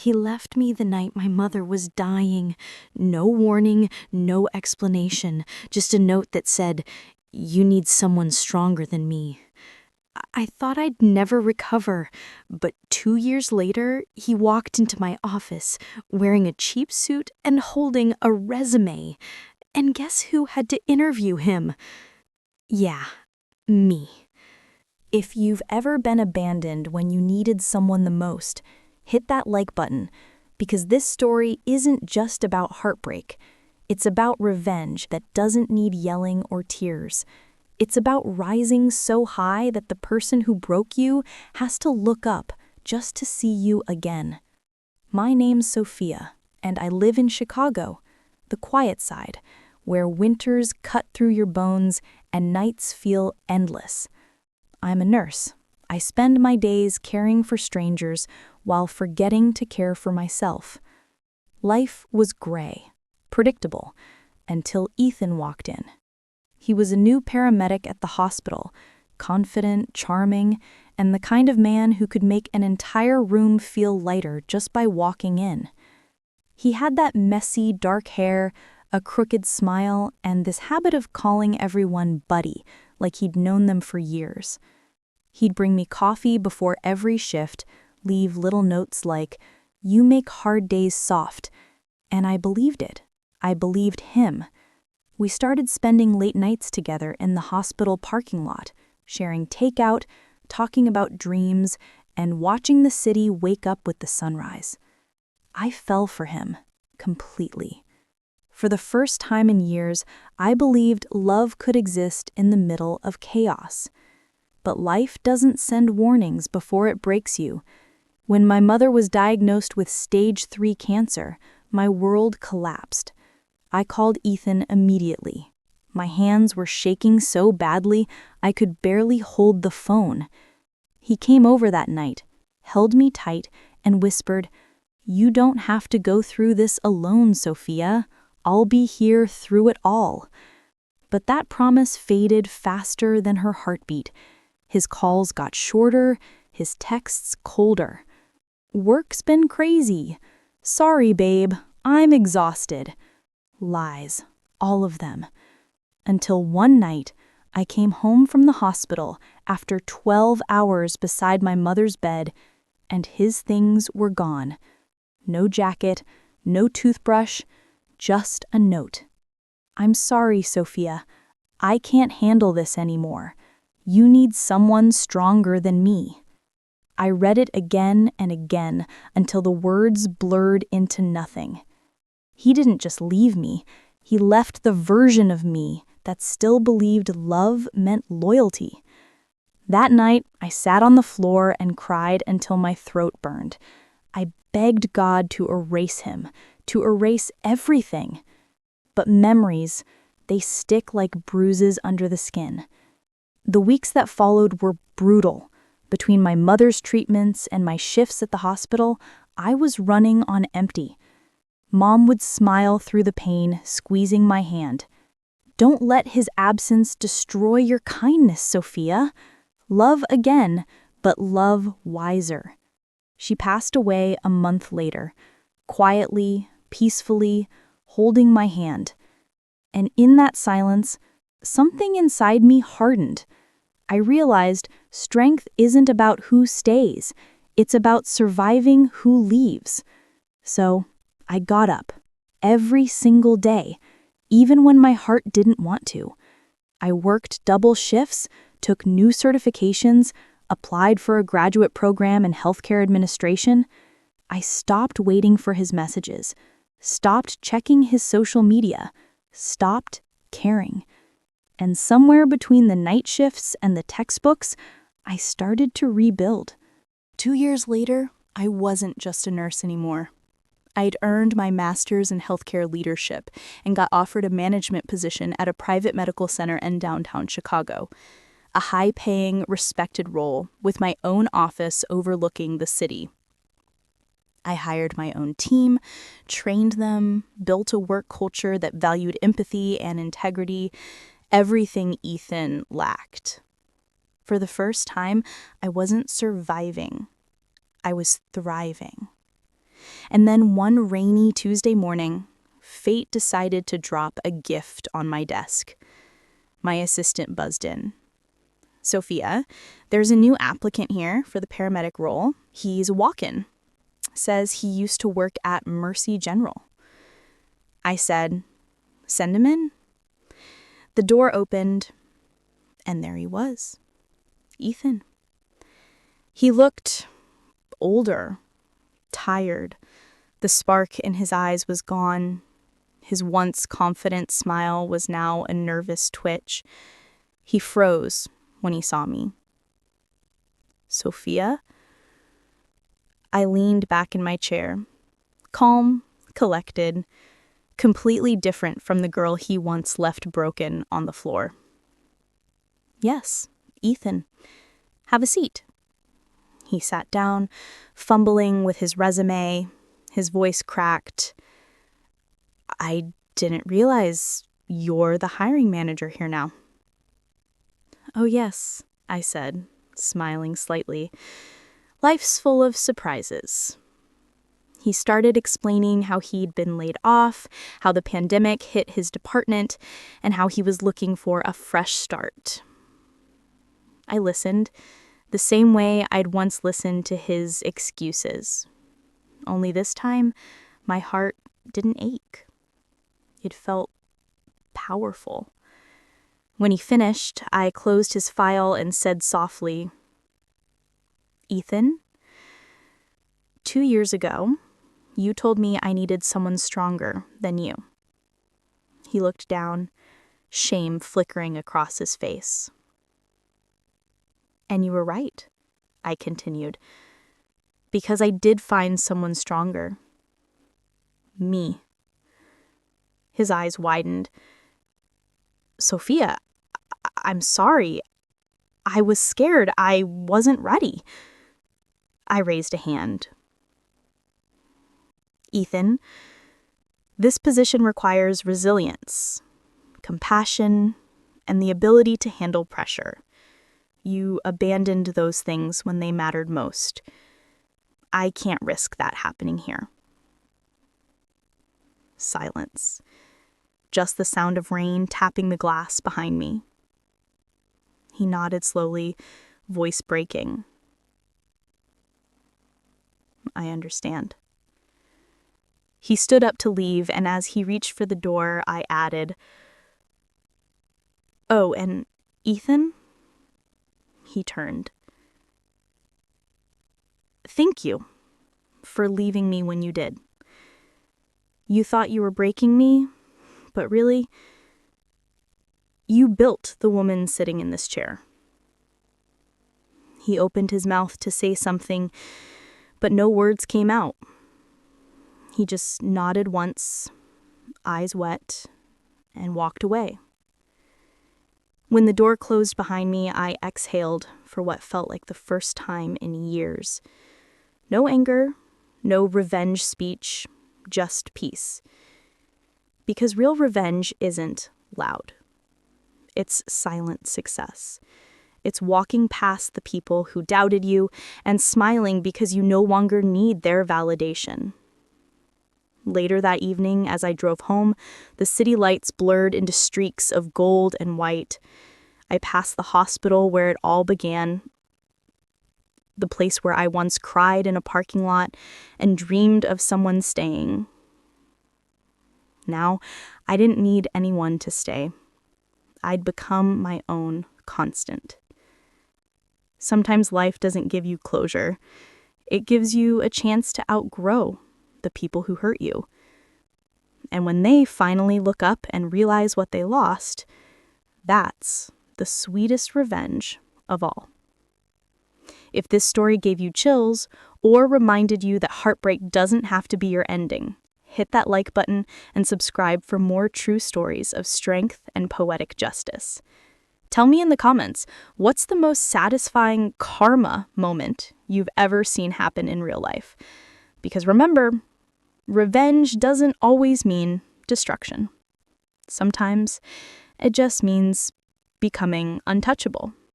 He left me the night my mother was dying. No warning, no explanation, just a note that said, "You need someone stronger than me." I thought I'd never recover, but 2 years later, he walked into my office wearing a cheap suit and holding a resume. And guess who had to interview him? Yeah, me. If you've ever been abandoned when you needed someone the most, hit that like button, because this story isn't just about heartbreak. It's about revenge that doesn't need yelling or tears. It's about rising so high that the person who broke you has to look up just to see you again. My name's Sophia, and I live in Chicago, the quiet side, where winters cut through your bones and nights feel endless. I'm a nurse. I spend my days caring for strangers while forgetting to care for myself. Life was gray, predictable, until Ethan walked in. He was a new paramedic at the hospital, confident, charming, and the kind of man who could make an entire room feel lighter just by walking in. He had that messy, dark hair, a crooked smile, and this habit of calling everyone buddy, like he'd known them for years. He'd bring me coffee before every shift, leave little notes like, "You make hard days soft," and I believed it. I believed him. We started spending late nights together in the hospital parking lot, sharing takeout, talking about dreams, and watching the city wake up with the sunrise. I fell for him, completely. For the first time in years, I believed love could exist in the middle of chaos. But life doesn't send warnings before it breaks you. When my mother was diagnosed with stage 3 cancer, my world collapsed. I called Ethan immediately. My hands were shaking so badly I could barely hold the phone. He came over that night, held me tight, and whispered, "You don't have to go through this alone, Sophia. I'll be here through it all." But that promise faded faster than her heartbeat. His calls got shorter, his texts colder. "Work's been crazy. Sorry, babe, I'm exhausted." Lies, all of them. Until one night, I came home from the hospital after 12 hours beside my mother's bed, and his things were gone. No jacket, no toothbrush, just a note. "I'm sorry, Sophia. I can't handle this anymore. You need someone stronger than me." I read it again and again until the words blurred into nothing. He didn't just leave me, he left the version of me that still believed love meant loyalty. That night, I sat on the floor and cried until my throat burned. I begged God to erase him, to erase everything. But memories, they stick like bruises under the skin. The weeks that followed were brutal. Between my mother's treatments and my shifts at the hospital, I was running on empty. Mom would smile through the pain, squeezing my hand. "Don't let his absence destroy your kindness, Sophia. Love again, but love wiser." She passed away a month later, quietly, peacefully, holding my hand. And in that silence, something inside me hardened. I realized strength isn't about who stays, it's about surviving who leaves. So I got up, every single day, even when my heart didn't want to. I worked double shifts, took new certifications, applied for a graduate program in healthcare administration. I stopped waiting for his messages, stopped checking his social media, stopped caring. And somewhere between the night shifts and the textbooks, I started to rebuild. 2 years later, I wasn't just a nurse anymore. I'd earned my master's in healthcare leadership and got offered a management position at a private medical center in downtown Chicago. A high-paying, respected role with my own office overlooking the city. I hired my own team, trained them, built a work culture that valued empathy and integrity, everything Ethan lacked. For the first time, I wasn't surviving. I was thriving. And then one rainy Tuesday morning, fate decided to drop a gift on my desk. My assistant buzzed in. "Sophia, there's a new applicant here for the paramedic role. He's a walk-in. Says he used to work at Mercy General." I said, "Send him in." The door opened, and there he was, Ethan. He looked older, tired. The spark in his eyes was gone. His once confident smile was now a nervous twitch. He froze when he saw me. "Sophia?" I leaned back in my chair, calm, collected, completely different from the girl he once left broken on the floor. "Yes, Ethan. Have a seat." He sat down, fumbling with his resume, his voice cracked. "I didn't realize you're the hiring manager here now." "Oh yes," I said, smiling slightly. "Life's full of surprises." He started explaining how he'd been laid off, how the pandemic hit his department, and how he was looking for a fresh start. I listened, the same way I'd once listened to his excuses. Only this time, my heart didn't ache. It felt powerful. When he finished, I closed his file and said softly, "Ethan, 2 years ago, you told me I needed someone stronger than you." He looked down, shame flickering across his face. "And you were right," I continued, "because I did find someone stronger. Me." His eyes widened. "Sophia, I'm sorry. I was scared. I wasn't ready." I raised a hand. "Ethan, this position requires resilience, compassion, and the ability to handle pressure. You abandoned those things when they mattered most. I can't risk that happening here." Silence. Just the sound of rain tapping the glass behind me. He nodded slowly, voice breaking. "I understand." He stood up to leave, and as he reached for the door, I added, "Oh, and Ethan?" He turned. "Thank you for leaving me when you did. You thought you were breaking me, but really, you built the woman sitting in this chair." He opened his mouth to say something, but no words came out. He just nodded once, eyes wet, and walked away. When the door closed behind me, I exhaled for what felt like the first time in years. No anger, no revenge speech, just peace. Because real revenge isn't loud. It's silent success. It's walking past the people who doubted you and smiling because you no longer need their validation. Later that evening, as I drove home, the city lights blurred into streaks of gold and white. I passed the hospital where it all began, the place where I once cried in a parking lot and dreamed of someone staying. Now, I didn't need anyone to stay. I'd become my own constant. Sometimes life doesn't give you closure. It gives you a chance to outgrow the people who hurt you. And when they finally look up and realize what they lost, that's the sweetest revenge of all. If this story gave you chills or reminded you that heartbreak doesn't have to be your ending, hit that like button and subscribe for more true stories of strength and poetic justice. Tell me in the comments, what's the most satisfying karma moment you've ever seen happen in real life? Because remember, revenge doesn't always mean destruction. Sometimes it just means becoming untouchable.